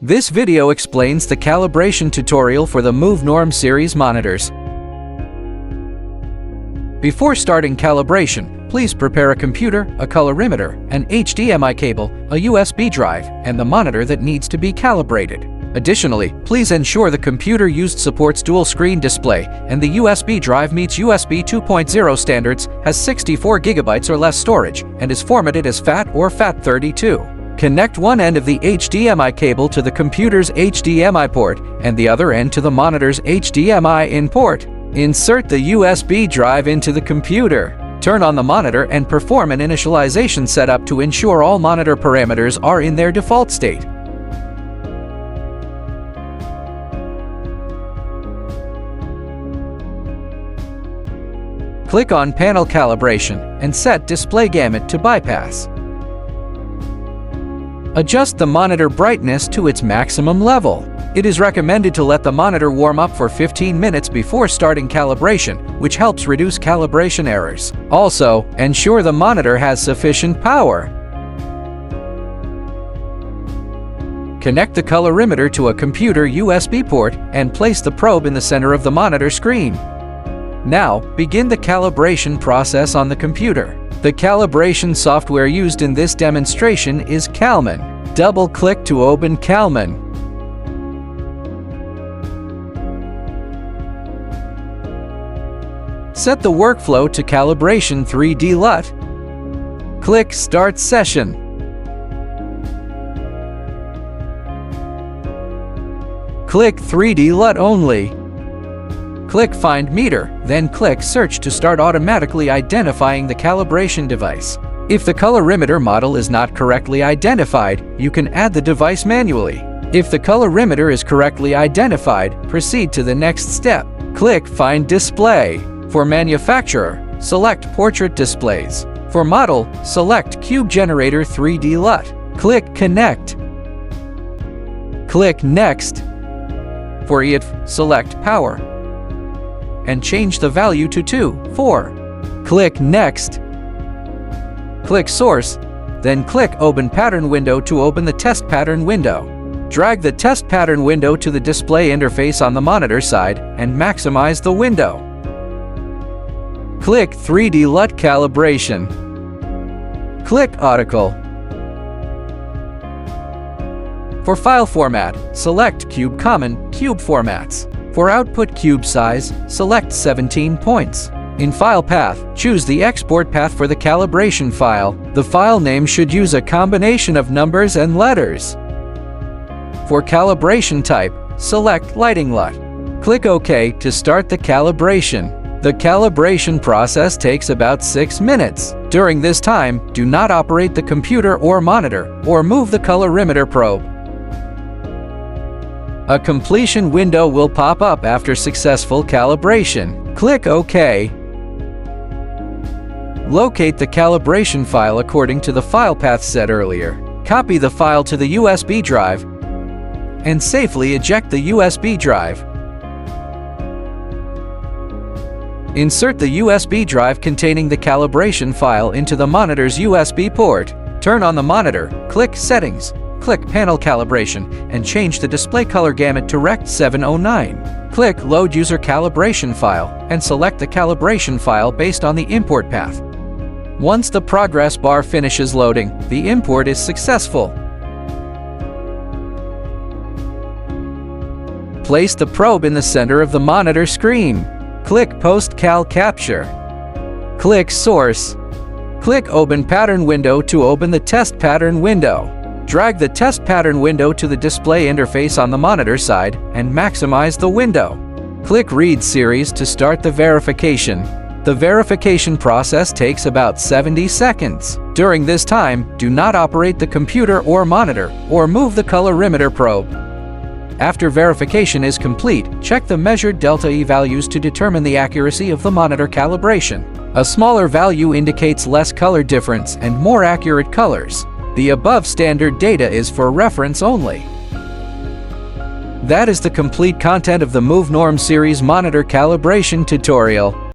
This video explains the calibration tutorial for the MOVNORM series monitors. Before starting calibration, please prepare a computer, a colorimeter, an HDMI cable, a USB drive, and the monitor that needs to be calibrated. Additionally, please ensure the computer used supports dual-screen display and the USB drive meets USB 2.0 standards, has 64 GB or less storage, and is formatted as FAT or FAT32. Connect one end of the HDMI cable to the computer's HDMI port and the other end to the monitor's HDMI in port. Insert the USB drive into the computer. Turn on the monitor and perform an initialization setup to ensure all monitor parameters are in their default state. Click on Panel Calibration and set Display Gamut to Bypass. Adjust the monitor brightness to its maximum level. It is recommended to let the monitor warm up for 15 minutes before starting calibration, which helps reduce calibration errors. Also, ensure the monitor has sufficient power. Connect the colorimeter to a computer USB port and place the probe in the center of the monitor screen. Now, begin the calibration process on the computer. The calibration software used in this demonstration is Calman. Double-click to open Calman. Set the workflow to Calibration 3D LUT. Click Start Session. Click 3D LUT only. Click Find Meter, then click Search to start automatically identifying the calibration device. If the colorimeter model is not correctly identified, you can add the device manually. If the colorimeter is correctly identified, proceed to the next step. Click Find Display. For manufacturer, select Portrait Displays. For model, select Cube Generator 3D LUT. Click Connect. Click Next. For EIF, select Power and change the value to 2.4. Click Next. Click Source, then click Open Pattern Window to open the test pattern window. Drag the test pattern window to the display interface on the monitor side and maximize the window. Click 3D LUT Calibration. Click Article. For file format, select Cube Common, Cube Formats. For output cube size, select 17 points. In file path, choose the export path for the calibration file. The file name should use a combination of numbers and letters. For calibration type, select Lighting LUT. Click OK to start the calibration. The calibration process takes about 6 minutes. During this time, do not operate the computer or monitor, or move the colorimeter probe. A completion window will pop up after successful calibration. Click OK. Locate the calibration file according to the file path set earlier. Copy the file to the USB drive and safely eject the USB drive. Insert the USB drive containing the calibration file into the monitor's USB port. Turn on the monitor, click Settings. Click Panel Calibration and change the display color gamut to Rect 709. Click Load User Calibration File and select the calibration file based on the import path. Once the progress bar finishes loading, the import is successful. Place the probe in the center of the monitor screen. Click Post Cal Capture. Click Source. Click Open Pattern Window to open the test pattern window. Drag the test pattern window to the display interface on the monitor side and maximize the window. Click Read Series to start the verification. The verification process takes about 70 seconds. During this time, do not operate the computer or monitor, or move the colorimeter probe. After verification is complete, check the measured delta E values to determine the accuracy of the monitor calibration. A smaller value indicates less color difference and more accurate colors. The above standard data is for reference only. That is the complete content of the MOVNORM series monitor calibration tutorial.